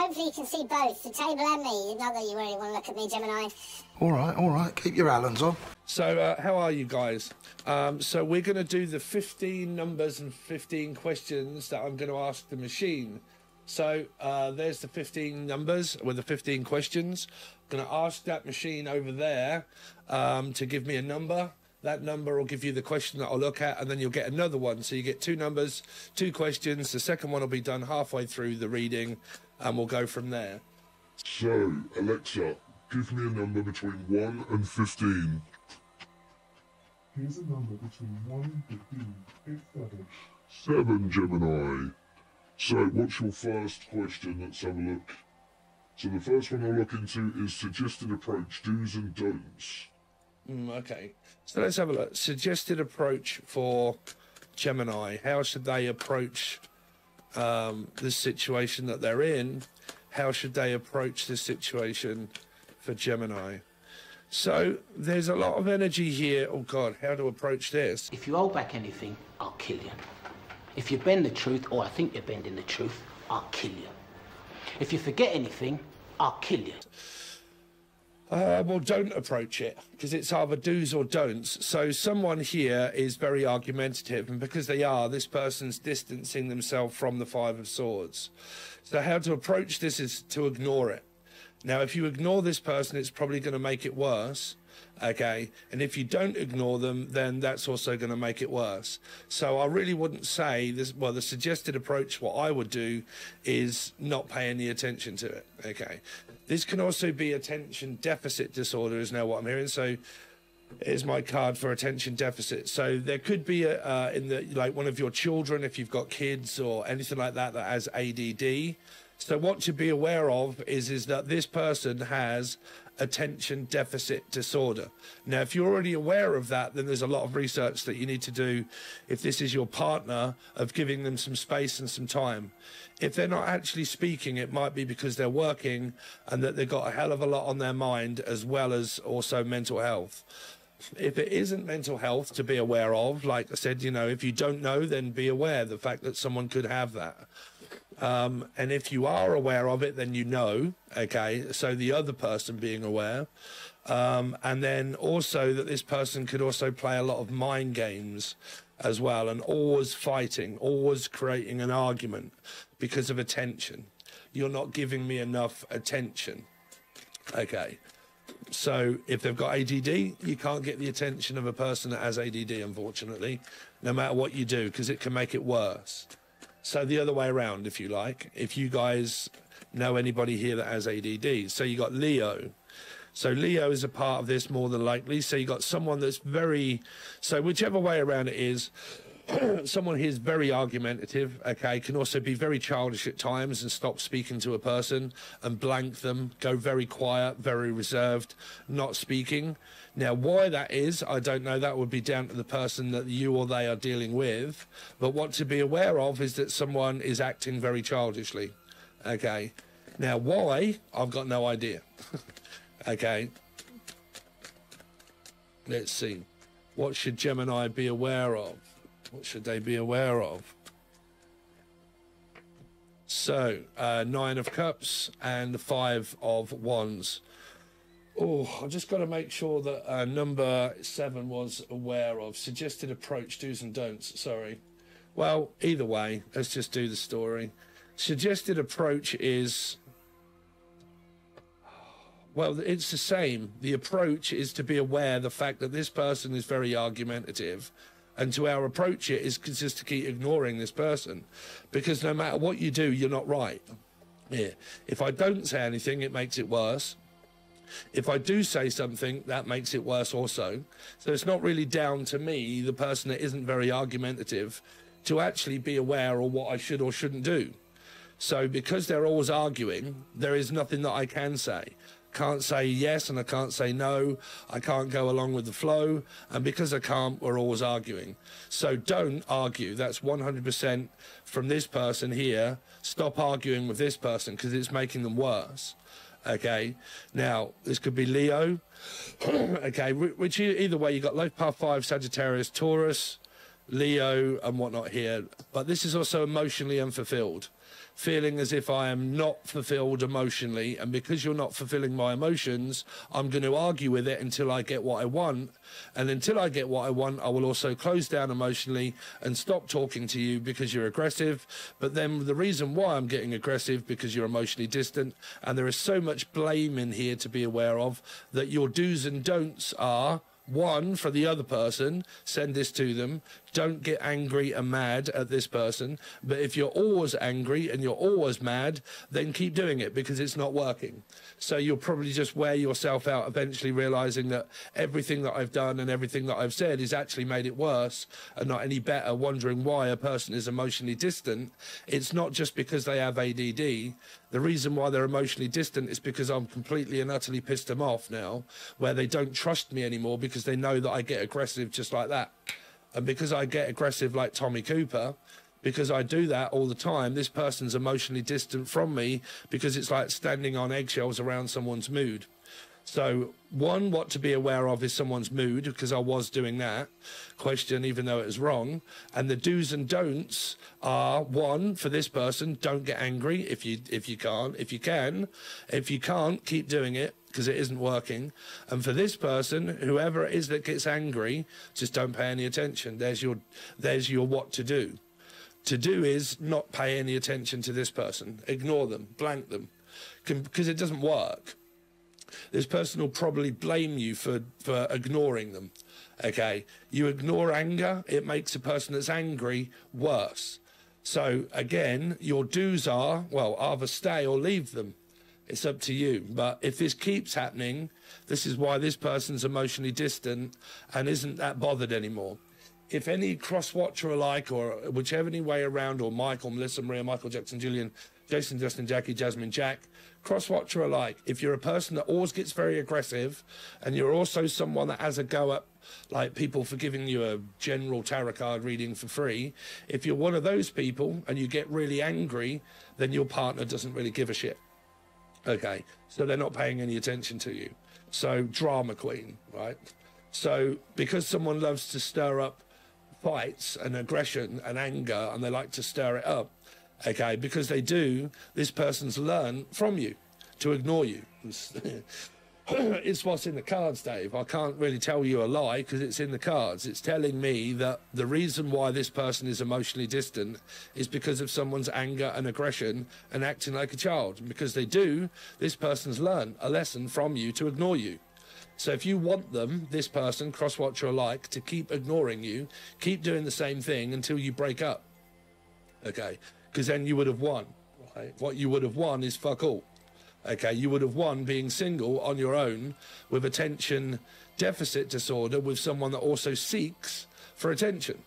hopefully you can see both, the table and me. Not that you really want to look at me, Gemini. All right. Keep your Allens on. So, how are you guys? So we're going to do the 15 numbers and 15 questions that I'm going to ask the machine. So, there's the 15 numbers with the 15 questions. I'm going to ask that machine over there to give me a number. That number will give you the question that I'll look at, and then you'll get another one. So you get 2 numbers, 2 questions. The second one will be done halfway through the reading, and we'll go from there. So, Alexa, give me a number between 1 and 15. Here's a number between 1 and 15. It's 7. 7, Gemini. So, what's your first question? Let's have a look. So the first one I'll look into is suggested approach, do's and don'ts. Okay, so let's have a look. Suggested approach for Gemini. How should they approach the situation that they're in? How should they approach this situation for Gemini? So there's a lot of energy here. Oh God, how to approach this? If you hold back anything, I'll kill you. If you bend the truth, or I think you're bending the truth, I'll kill you. If you forget anything, I'll kill you. Well, don't approach it, because it's either do's or don'ts. So someone here is very argumentative, and because they are, this person's distancing themselves from the 5 of Swords. So how to approach this is to ignore it. Now, if you ignore this person, it's probably going to make it worse, okay? And if you don't ignore them, then that's also going to make it worse. So I really wouldn't say this. Well, the suggested approach, what I would do is not pay any attention to it, okay? This can also be attention deficit disorder, is now what I'm hearing. So here's my card for attention deficit. So there could be in the, like, one of your children, if you've got kids or anything like that that has ADD. So what to be aware of is that this person has attention deficit disorder. Now, if you're already aware of that, then there's a lot of research that you need to do, if this is your partner, of giving them some space and some time. If they're not actually speaking, it might be because they're working and that they've got a hell of a lot on their mind, as well as also mental health. If it isn't mental health to be aware of, like I said, you know, if you don't know, then be aware of the fact that someone could have that. And if you are aware of it, then you know, okay, so the other person being aware. And then also that this person could also play a lot of mind games as well, and always fighting, always creating an argument because of attention. You're not giving me enough attention, okay. So if they've got ADD, you can't get the attention of a person that has ADD, unfortunately, no matter what you do, because it can make it worse. So the other way around, if you like, if you guys know anybody here that has ADD. So you got Leo. So Leo is a part of this more than likely. So you got someone that's very, so whichever way around it is, someone here is very argumentative, okay, can also be very childish at times and stop speaking to a person and blank them, go very quiet, very reserved, not speaking. Now, why that is, I don't know. That would be down to the person that you or they are dealing with. But what to be aware of is that someone is acting very childishly, okay. Now, why? I've got no idea, okay. Let's see. What should Gemini be aware of? What should they be aware of? So, 9 of Cups and the 5 of Wands. Oh, I've just got to make sure that number 7 was aware of. Suggested approach, do's and don'ts, sorry. Well, either way, let's just do the story. Suggested approach is, well, it's the same. The approach is to be aware of the fact that this person is very argumentative. And to our approach it is just to keep ignoring this person, because no matter what you do, you're not right. Yeah. If I don't say anything, it makes it worse. If I do say something, that makes it worse also. So it's not really down to me, the person that isn't very argumentative, to actually be aware of what I should or shouldn't do. So because they're always arguing, there is nothing that I can say. Can't say yes and I can't say no. I can't go along with the flow. And because I can't, we're always arguing. So don't argue. That's 100% from this person here. Stop arguing with this person because it's making them worse. Okay. Now, this could be Leo. Okay. Which either way, you got Life Path 5, Sagittarius, Taurus. Leo and whatnot here, but this is also emotionally unfulfilled, feeling as if I am not fulfilled emotionally, and because you're not fulfilling my emotions, I'm going to argue with it until I get what I want, and until I get what I want, I will also close down emotionally and stop talking to you because you're aggressive. But then the reason why I'm getting aggressive, because you're emotionally distant, and there is so much blame in here to be aware of, that your do's and don'ts are: one, for the other person, send this to them. Don't get angry and mad at this person. But if you're always angry and you're always mad, then keep doing it because it's not working. So you'll probably just wear yourself out, eventually realizing that everything that I've done and everything that I've said has actually made it worse and not any better, wondering why a person is emotionally distant. It's not just because they have ADD. The reason why they're emotionally distant is because I'm completely and utterly pissed them off now, where they don't trust me anymore because they know that I get aggressive just like that. And because I get aggressive like Tommy Cooper, because I do that all the time, this person's emotionally distant from me because it's like standing on eggshells around someone's mood. So, one, what to be aware of is someone's mood, because I was doing that question, even though it was wrong. And the do's and don'ts are: one, for this person, don't get angry if you can't. If you can, if you can't, keep doing it because it isn't working. And for this person, whoever it is that gets angry, just don't pay any attention. There's your what to do. To do is not pay any attention to this person. Ignore them, blank them, because it doesn't work. This person will probably blame you for ignoring them. Okay, you ignore anger, it makes a person that's angry worse. So again, your do's are, well, either stay or leave them. It's up to you. But if this keeps happening, this is why this person's emotionally distant and isn't that bothered anymore. If any cross-watcher alike, or whichever any way around, or Michael, Melissa, Maria, Michael, Jackson, Julian, Jason, Justin, Jackie, Jasmine, Jack, cross-watcher alike, if you're a person that always gets very aggressive, and you're also someone that has a go at, like, people for giving you a general tarot card reading for free, if you're one of those people and you get really angry, then your partner doesn't really give a shit. Okay, so they're not paying any attention to you. So, drama queen, right? So, because someone loves to stir up fights and aggression and anger, and they like to stir it up, okay, because they do, this person's learned from you to ignore you. It's what's in the cards, Dave. I can't really tell you a lie because it's in the cards. It's telling me that the reason why this person is emotionally distant is because of someone's anger and aggression and acting like a child. And because they do, this person's learned a lesson from you to ignore you. So if you want them, this person, cross-watcher alike, to keep ignoring you, keep doing the same thing until you break up. Okay, because then you would have won. Right? What you would have won is fuck all. Okay, you would have won being single on your own with attention deficit disorder, with someone that also seeks for attention.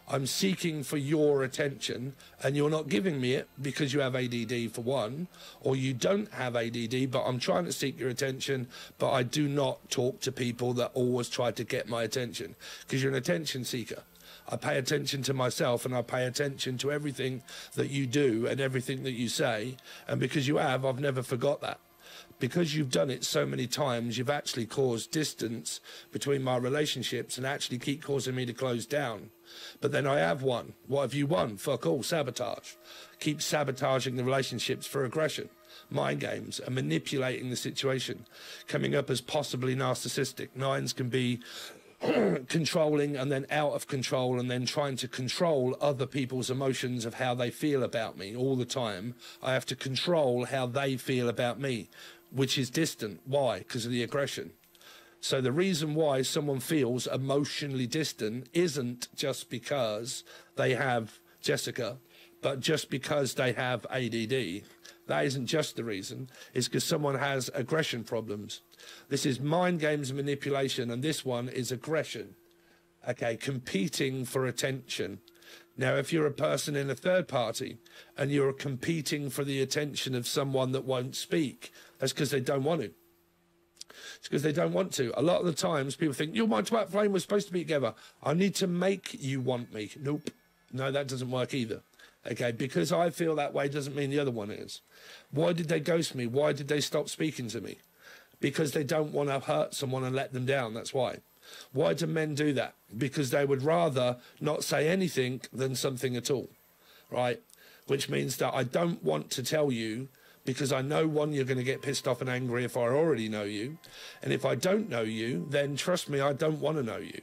I'm seeking for your attention and you're not giving me it because you have ADD, for one, or you don't have ADD, but I'm trying to seek your attention, but I do not talk to people that always try to get my attention, because you're an attention seeker. I pay attention to myself and I pay attention to everything that you do and everything that you say. And because you have, I've never forgot that. Because you've done it so many times, you've actually caused distance between my relationships and actually keep causing me to close down. But then I have won. What have you won? Fuck all. Sabotage. Keep sabotaging the relationships for aggression, mind games, and manipulating the situation. Coming up as possibly narcissistic. Nines can be controlling and then out of control, and then trying to control other people's emotions of how they feel about me all the time. I have to control how they feel about me, which is distant. Why? Because of the aggression. So the reason why someone feels emotionally distant isn't just because they have Jessica, but just because they have ADD. That isn't just the reason. It's because someone has aggression problems. This is mind games and manipulation, and this one is aggression. Okay, competing for attention. Now, if you're a person in a third party and you're competing for the attention of someone that won't speak, that's because they don't want to. It's because they don't want to. A lot of the times people think, you're my twat flame, we're supposed to be together. I need to make you want me. Nope. No, that doesn't work either. Okay, because I feel that way doesn't mean the other one is. Why did they ghost me? Why did they stop speaking to me? Because they don't want to hurt someone and let them down, that's why. Why do men do that? Because they would rather not say anything than something at all, right? Which means that I don't want to tell you, because I know, one, you're going to get pissed off and angry if I already know you. And if I don't know you, then trust me, I don't want to know you.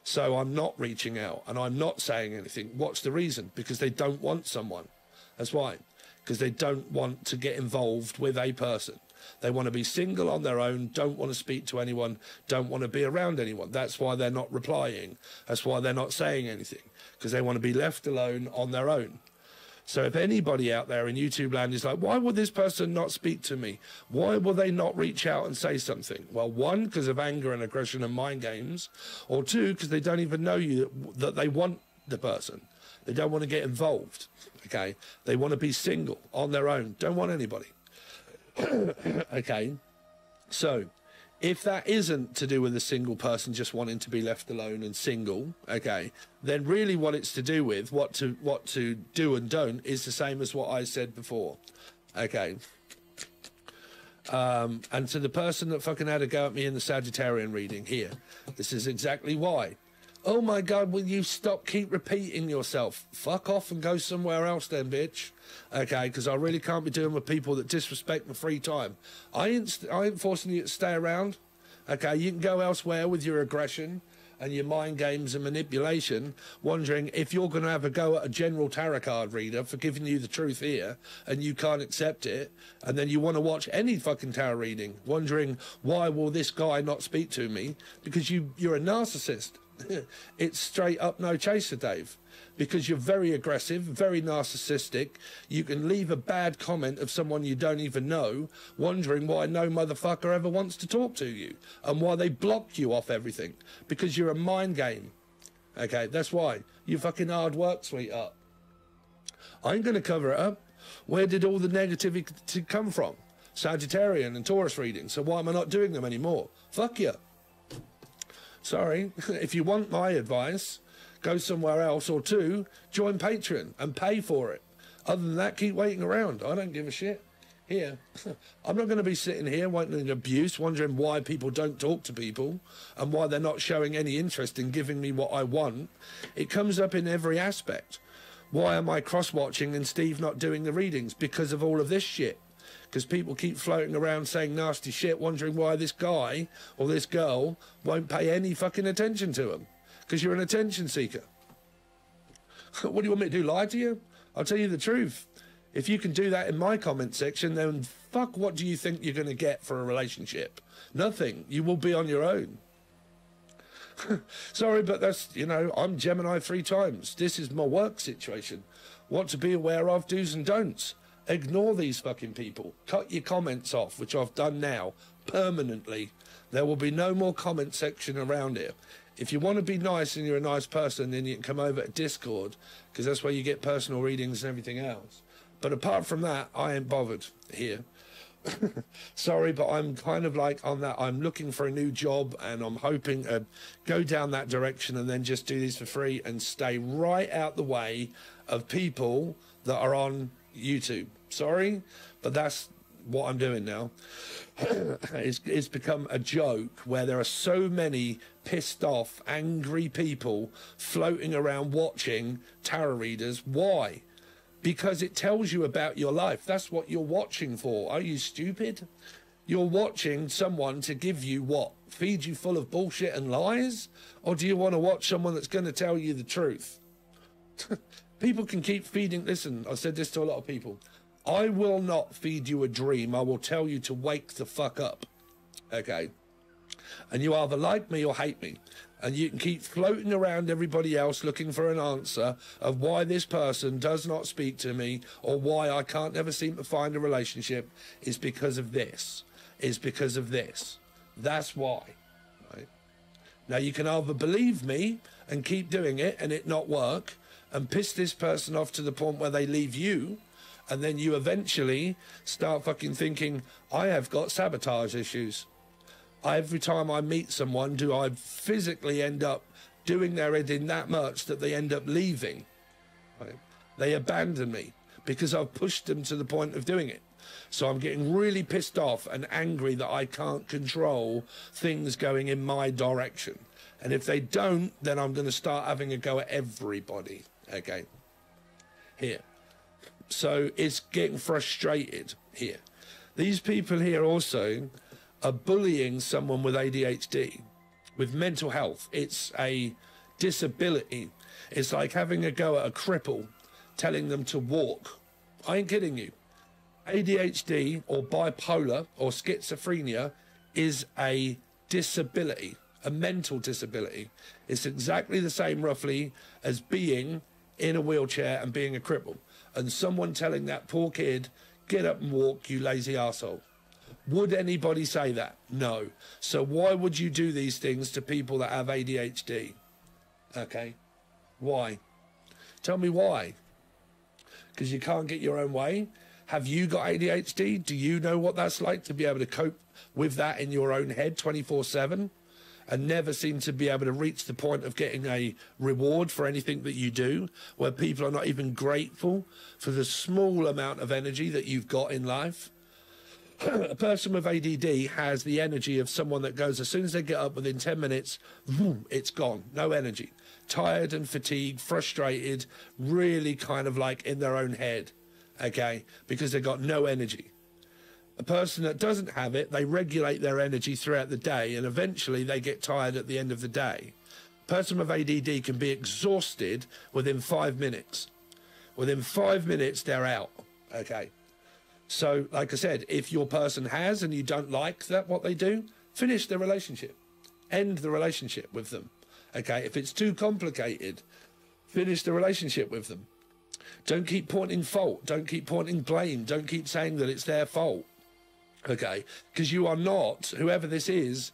So I'm not reaching out and I'm not saying anything. What's the reason? Because they don't want someone. That's why. Because they don't want to get involved with a person. They want to be single on their own, don't want to speak to anyone, don't want to be around anyone. That's why they're not replying. That's why they're not saying anything. Because they want to be left alone on their own. So if anybody out there in YouTube land is like, why will this person not speak to me? Why will they not reach out and say something? Well, one, because of anger and aggression and mind games, or two, because they don't even know you, that they want the person. They don't want to get involved, okay? They want to be single on their own, don't want anybody. Okay, so if that isn't to do with a single person just wanting to be left alone and single, okay, then really what it's to do with, what to do and don't, is the same as what I said before, okay. And to the person that fucking had a go at me in the Sagittarian reading here, this is exactly why. Oh my God, will you keep repeating yourself? Fuck off and go somewhere else then, bitch. Okay, because I really can't be doing with people that disrespect my free time. I ain't forcing you to stay around. Okay, you can go elsewhere with your aggression and your mind games and manipulation, wondering if you're going to have a go at a general tarot card reader for giving you the truth here and you can't accept it, and then you want to watch any fucking tarot reading, wondering why will this guy not speak to me? Because you're a narcissist. It's straight up no chaser, Dave, because you're very aggressive, very narcissistic. You can leave a bad comment of someone you don't even know, wondering why no motherfucker ever wants to talk to you and why they block you off everything, because you're a mind game. Okay, that's why. You fucking hard work, sweetheart. I ain't going to cover it up. Where did all the negativity come from? Sagittarian and Taurus readings. So why am I not doing them anymore? Fuck you. Sorry, if you want my advice, go somewhere else, or two, join Patreon and pay for it. Other than that, keep waiting around. I don't give a shit. Here, I'm not going to be sitting here waiting abuse, wondering why people don't talk to people and why they're not showing any interest in giving me what I want. It comes up in every aspect. Why am I cross-watching and Steve not doing the readings? Because of all of this shit. Because people keep floating around saying nasty shit, wondering why this guy or this girl won't pay any fucking attention to them. Because you're an attention seeker. What do you want me to do, lie to you? I'll tell you the truth. If you can do that in my comment section, then fuck, what do you think you're going to get for a relationship? Nothing. You will be on your own. Sorry, but that's, you know, I'm Gemini 3 times. This is my work situation. What to be aware of, do's and don'ts. Ignore these fucking people. Cut your comments off, which I've done now, permanently. There will be no more comment section around here. If you want to be nice and you're a nice person, then you can come over to Discord, because that's where you get personal readings and everything else. But apart from that, I ain't bothered here. Sorry, but I'm kind of like on that. I'm looking for a new job and I'm hoping to go down that direction and then just do these for free and stay right out the way of people that are on YouTube. Sorry, but that's what I'm doing now. It's become a joke where there are so many pissed off, angry people floating around watching tarot readers. Why? Because it tells you about your life. That's what you're watching for. Are you stupid? You're watching someone to give you what? Feed you full of bullshit and lies? Or do you want to watch someone that's going to tell you the truth? People can keep feeding. Listen, I said this to a lot of people. I will not feed you a dream. I will tell you to wake the fuck up. Okay? And you either like me or hate me. And you can keep floating around everybody else looking for an answer of why this person does not speak to me or why I can't ever seem to find a relationship. Is because of this. Is because of this. That's why. Right? Now, you can either believe me and keep doing it and it not work and piss this person off to the point where they leave you, and then you eventually start fucking thinking, I have got sabotage issues. Every time I meet someone, do I physically end up doing their head in that much that they end up leaving? Right? They abandon me because I've pushed them to the point of doing it. So I'm getting really pissed off and angry that I can't control things going in my direction. And if they don't, then I'm going to start having a go at everybody. Okay. Here. So it's getting frustrated here. These people here also are bullying someone with ADHD, with mental health. It's a disability. It's like having a go at a cripple, telling them to walk. I ain't kidding you. ADHD or bipolar or schizophrenia is a disability, a mental disability. It's exactly the same roughly as being in a wheelchair and being a cripple. And someone telling that poor kid, get up and walk, you lazy arsehole. Would anybody say that? No. So why would you do these things to people that have ADHD? Okay. Why? Tell me why. Because you can't get your own way? Have you got ADHD? Do you know what that's like to be able to cope with that in your own head 24/7 and never seem to be able to reach the point of getting a reward for anything that you do, where people are not even grateful for the small amount of energy that you've got in life? A person with ADD has the energy of someone that goes, as soon as they get up within 10 minutes, boom, it's gone. No energy. Tired and fatigued, frustrated, really kind of like in their own head, okay, because they've got no energy. A person that doesn't have it, they regulate their energy throughout the day, and eventually they get tired at the end of the day. A person with ADD can be exhausted within 5 minutes. Within 5 minutes, they're out, okay. So, like I said, if your person has and you don't like that what they do, finish the relationship. End the relationship with them. Okay, if it's too complicated, finish the relationship with them. Don't keep pointing fault. Don't keep pointing blame. Don't keep saying that it's their fault. Okay, because you are not, whoever this is,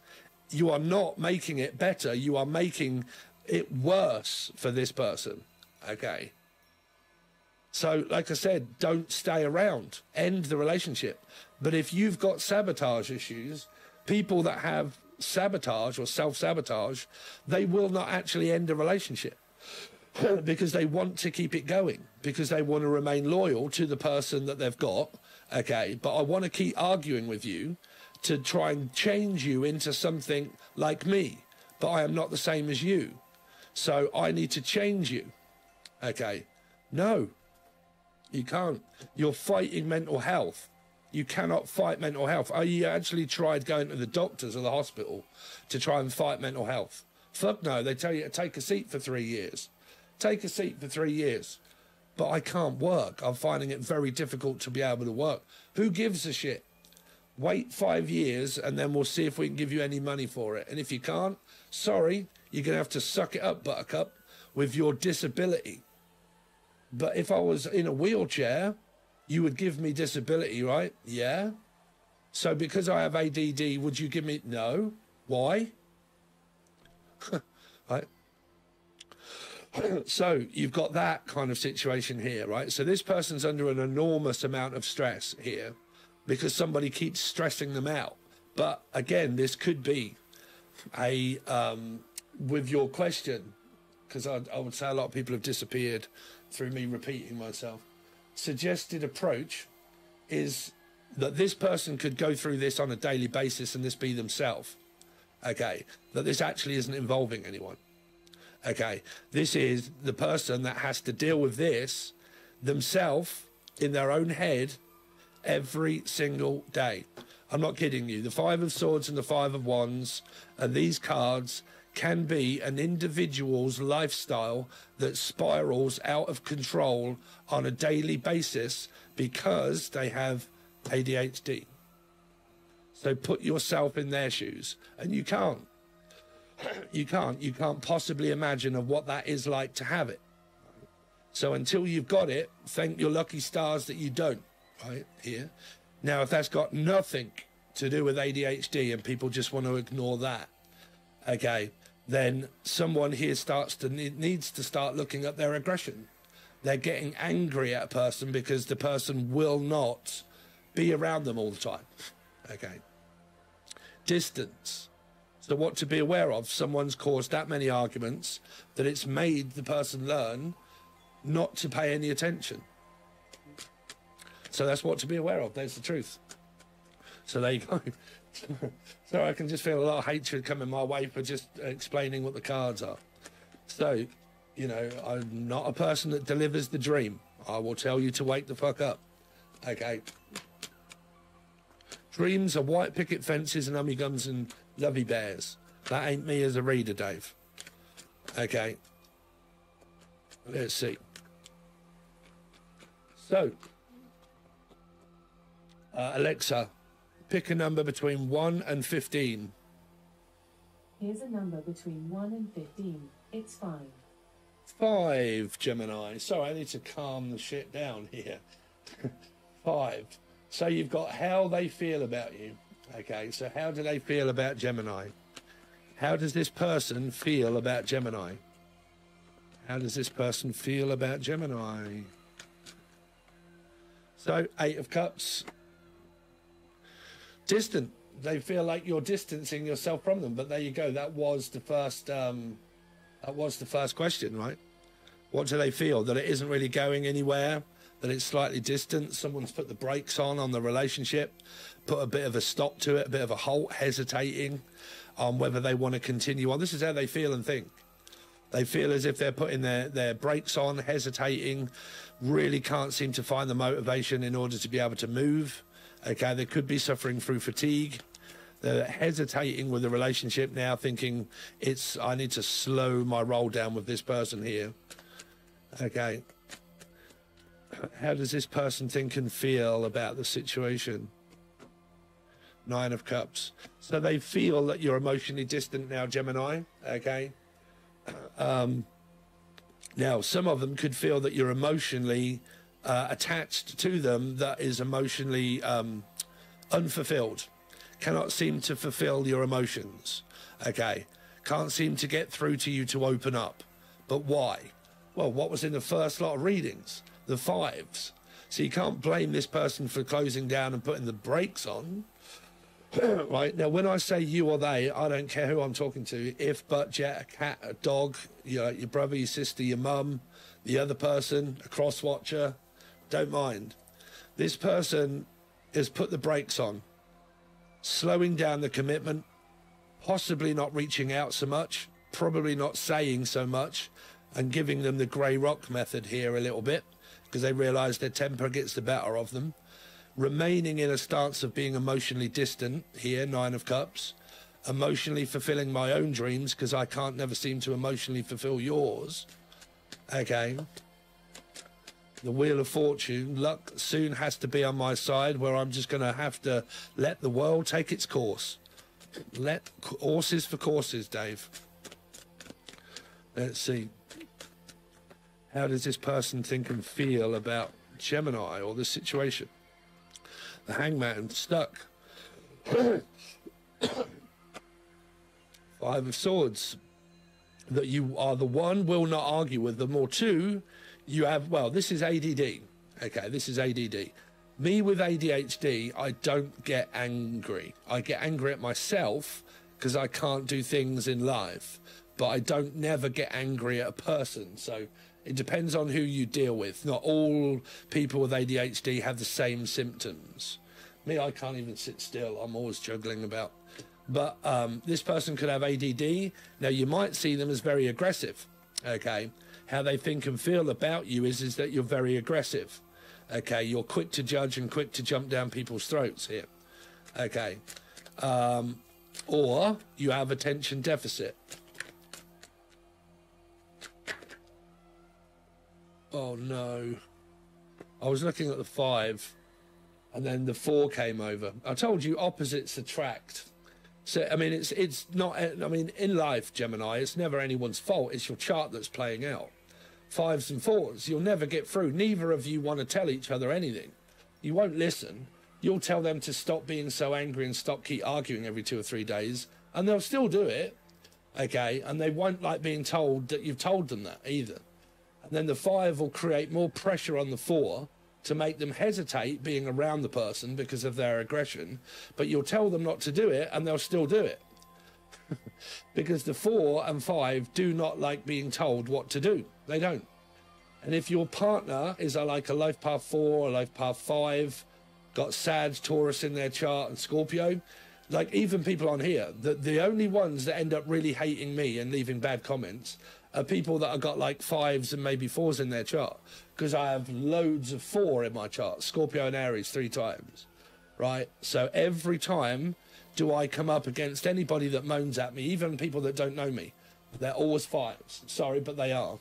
you are not making it better. You are making it worse for this person. Okay. So, like I said, don't stay around. End the relationship. But if you've got sabotage issues, people that have sabotage or self-sabotage, they will not actually end a relationship because they want to keep it going, because they want to remain loyal to the person that they've got. Okay, but I want to keep arguing with you to try and change you into something like me, but I am not the same as you. So I need to change you. Okay, no. You can't. You're fighting mental health. You cannot fight mental health. Oh, you actually tried going to the doctors or the hospital to try and fight mental health? Fuck no. They tell you to take a seat for 3 years. Take a seat for 3 years. But I can't work. I'm finding it very difficult to be able to work. Who gives a shit? Wait 5 years and then we'll see if we can give you any money for it. And if you can't, sorry, you're going to have to suck it up, buttercup, with your disability. But if I was in a wheelchair, you would give me disability, right? Yeah. So because I have ADD, would you give me... No. Why? Right. So you've got that kind of situation here, right? So this person's under an enormous amount of stress here because somebody keeps stressing them out. But again, this could be a... with your question, because I would say a lot of people have disappeared through me repeating myself. Suggested approach is that this person could go through this on a daily basis and this be themselves. Okay, that this actually isn't involving anyone. Okay, this is the person that has to deal with this themselves in their own head every single day. I'm not kidding you. The Five of Swords and the Five of Wands and these cards can be an individual's lifestyle that spirals out of control on a daily basis because they have ADHD. So put yourself in their shoes, and you can't. You can't possibly imagine of what that is like to have it. So until you've got it, thank your lucky stars that you don't, right here. Now, if that's got nothing to do with ADHD and people just want to ignore that, okay, then someone here needs to start looking at their aggression. They're getting angry at a person because the person will not be around them all the time. Okay. Distance. So what to be aware of, someone's caused that many arguments that it's made the person learn not to pay any attention. So that's what to be aware of. There's the truth. So there you go. So I can just feel a lot of hatred coming my way for just explaining what the cards are. So, you know, I'm not a person that delivers the dream. I will tell you to wake the fuck up. Okay. Dreams are white picket fences and ummy guns and lovey bears. That ain't me as a reader, Dave. Okay. Let's see. So, Alexa, pick a number between 1 and 15. Here's a number between 1 and 15. It's 5. 5, Gemini. Sorry, I need to calm the shit down here. 5. So you've got how they feel about you. Okay, so how do they feel about Gemini? How does this person feel about Gemini? How does this person feel about Gemini? So, 8 of Cups. Distant. They feel like you're distancing yourself from them, but there you go. That was the first question, right? What do they feel? That it isn't really going anywhere, that it's slightly distant, someone's put the brakes on the relationship, put a bit of a stop to it, a bit of a halt, hesitating on whether they want to continue on. This is how they feel and think. They feel as if they're putting their brakes on, hesitating, really can't seem to find the motivation in order to be able to move. Okay, they could be suffering through fatigue. They're hesitating with the relationship now, thinking I need to slow my roll down with this person here. Okay. How does this person think and feel about the situation? 9 of Cups. So they feel that you're emotionally distant now, Gemini. Okay. Now, some of them could feel that you're emotionally attached to them, that is emotionally unfulfilled. Cannot seem to fulfill your emotions. Okay. Can't seem to get through to you to open up. But why? Well, what was in the first lot of readings? The 5s. So you can't blame this person for closing down and putting the brakes on. Right, now when I say you or they, I don't care who I'm talking to. If, but, jet, a cat, a dog, your brother, your sister, your mum, the other person, a cross-watcher, don't mind. This person has put the brakes on, slowing down the commitment, possibly not reaching out so much, probably not saying so much, and giving them the grey rock method here a little bit, because they realise their temper gets the better of them. Remaining in a stance of being emotionally distant here, 9 of Cups. Emotionally fulfilling my own dreams, because I can't never seem to emotionally fulfill yours. Okay. The Wheel of Fortune. Luck soon has to be on my side, where I'm just going to have to let the world take its course. Let horses for courses, Dave. Let's see. How does this person think and feel about Gemini or this situation? The Hangman, stuck. 5 of Swords. That you are the one, will not argue with them. Or 2, you have, well, this is ADD. Okay, this is ADD. Me with ADHD, I don't get angry. I get angry at myself because I can't do things in life. But I don't never get angry at a person. So it depends on who you deal with. Not all people with ADHD have the same symptoms. Me, I can't even sit still. I'm always juggling about. But this person could have ADD. Now, you might see them as very aggressive. Okay. How they think and feel about you is that you're very aggressive. Okay. You're quick to judge and quick to jump down people's throats here. Okay. Or you have attention deficit. Oh, no. I was looking at the 5, and then the 4 came over. I told you opposites attract. So, I mean, it's not... I mean, in life, Gemini, it's never anyone's fault. It's your chart that's playing out. 5s and 4s, you'll never get through. Neither of you want to tell each other anything. You won't listen. You'll tell them to stop being so angry and keep arguing every 2 or 3 days, and they'll still do it, okay? And they won't like being told that you've told them that either. And then the 5 will create more pressure on the 4 to make them hesitate being around the person because of their aggression. But you'll tell them not to do it, and they'll still do it. Because the 4 and 5 do not like being told what to do. They don't. And if your partner is like a life path 4 or life path 5, got Sag, Taurus in their chart and Scorpio, Like, even people on here, the only ones that end up really hating me and leaving bad comments are people that have got like 5s and maybe 4s in their chart, because I have loads of 4 in my chart, Scorpio and Aries 3 times, right? So every time do I come up against anybody that moans at me, even people that don't know me, they're always 5s. Sorry, but they are.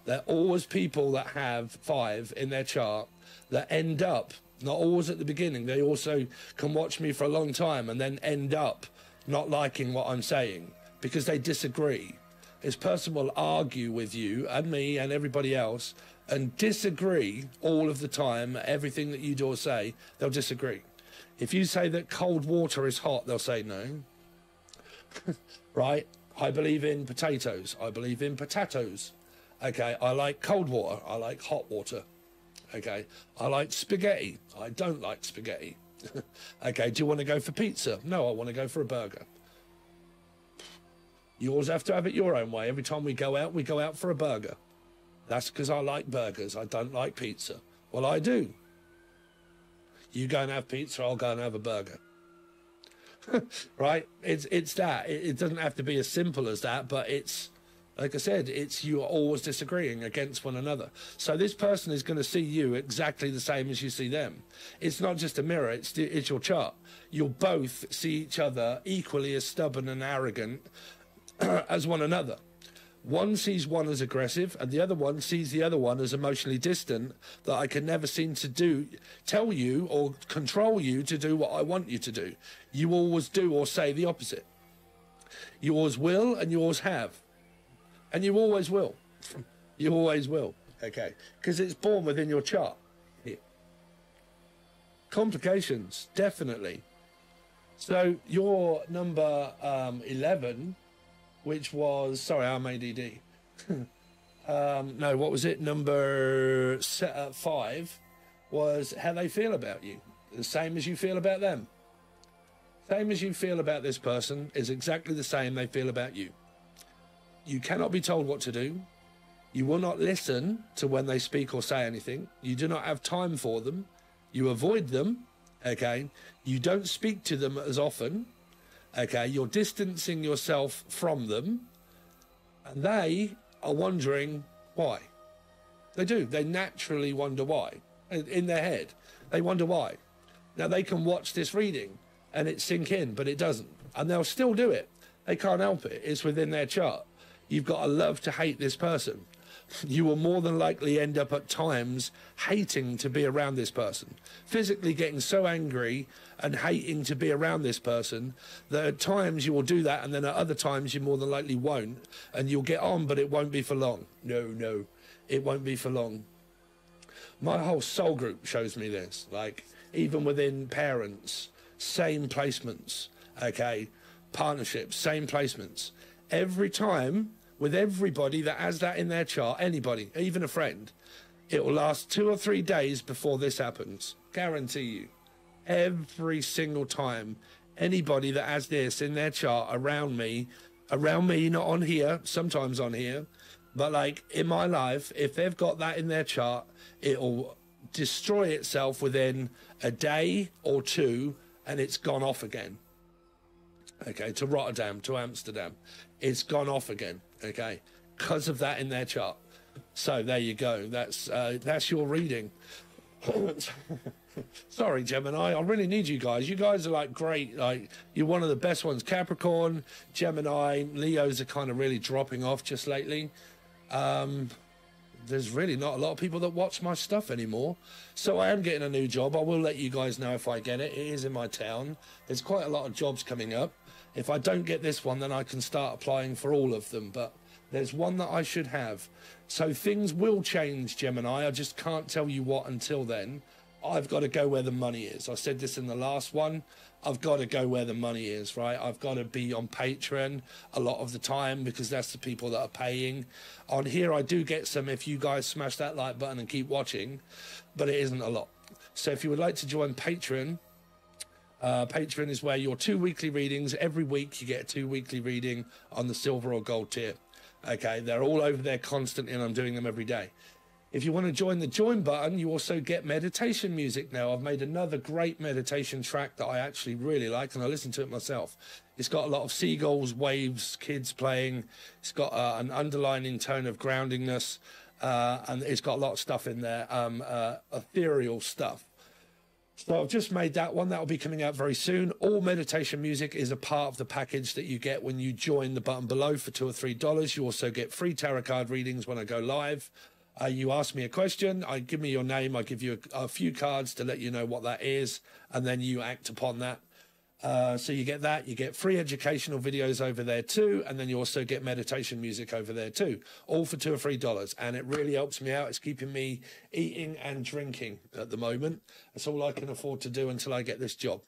They're always people that have 5 in their chart that end up, not always at the beginning, they also can watch me for a long time and then end up not liking what I'm saying because they disagree. This person will argue with you and me and everybody else and disagree all of the time. Everything that you do or say, they'll disagree. If you say that cold water is hot, they'll say no. Right? I believe in potatoes. I believe in potatoes. Okay, I like cold water. I like hot water. Okay, I like spaghetti. I don't like spaghetti. Okay, do you want to go for pizza? No, I want to go for a burger. You always have to have it your own way. Every time we go out for a burger. That's because I like burgers. I don't like pizza. Well, I do. You go and have pizza, I'll go and have a burger. Right? It's that. It doesn't have to be as simple as that, but it's, like I said, it's you are always disagreeing against one another. So this person is going to see you exactly the same as you see them. It's not just a mirror, it's your chart. You'll both see each other equally as stubborn and arrogant as one another. One sees one as aggressive and the other one sees the other one as emotionally distant, that I can never seem to tell you or control you to do what I want you to do. You always do or say the opposite. You always will and you always have. And you always will. You always will. Okay. Because it's born within your chart. Here. Complications, definitely. So your number 11, which was, sorry, I'm ADD. No, what was it? Number 5 was how they feel about you. The same as you feel about them. Same as you feel about this person is exactly the same they feel about you. You cannot be told what to do. You will not listen to when they speak or say anything. You do not have time for them. You avoid them, okay? You don't speak to them as often, okay? You're distancing yourself from them, and they are wondering why. They do. They naturally wonder why. In their head, they wonder why. Now, they can watch this reading and it sink in, but it doesn't. And they'll still do it. They can't help it. It's within their chart. You've got to love to hate this person. You will more than likely end up at times hating to be around this person, physically getting so angry and hating to be around this person that at times you will do that, and then at other times you more than likely won't, and you'll get on, but it won't be for long. No, it won't be for long. My whole soul group shows me this, like even within parents, same placements, okay, partnerships, same placements. Every time, with everybody that has that in their chart, anybody, even a friend, it will last 2 or 3 days before this happens. Guarantee you. Every single time, anybody that has this in their chart around me, not on here, sometimes on here, but like in my life, if they've got that in their chart, it'll destroy itself within a day or 2, and it's gone off again. Okay, to Rotterdam, to Amsterdam. It's gone off again, okay, because of that in their chart. So there you go. That's your reading. Sorry, Gemini. I really need you guys. You guys are like great. Like, you're one of the best ones. Capricorn, Gemini, Leos are kind of really dropping off just lately. There's really not a lot of people that watch my stuff anymore. So I am getting a new job. I will let you guys know if I get it. It is in my town. There's quite a lot of jobs coming up. If I don't get this one, then I can start applying for all of them. But there's one that I should have. So things will change, Gemini. I just can't tell you what until then. I've got to go where the money is. I said this in the last one. I've got to go where the money is, right? I've got to be on Patreon a lot of the time because that's the people that are paying. On here, I do get some if you guys smash that like button and keep watching, but it isn't a lot. So if you would like to join Patreon, Patreon is where your 2 weekly readings, every week you get a 2 weekly reading on the silver or gold tier. Okay, they're all over there constantly and I'm doing them every day. If you want to join the join button, you also get meditation music now. I've made another great meditation track that I actually really like, and I listen to it myself. It's got a lot of seagulls, waves, kids playing. It's got an underlining tone of groundingness, and it's got a lot of stuff in there, ethereal stuff. So I've just made that one. That will be coming out very soon. All meditation music is a part of the package that you get when you join the button below for $2 or $3. You also get free tarot card readings when I go live. You ask me a question, I give me your name, I give you a few cards to let you know what that is, and then you act upon that. So you get that, you get free educational videos over there too, and then you also get meditation music over there too, all for $2 or $3, and it really helps me out. It's keeping me eating and drinking at the moment. That's all I can afford to do until I get this job.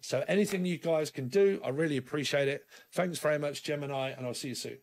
So anything you guys can do, I really appreciate it. Thanks very much, Gemini, and I'll see you soon.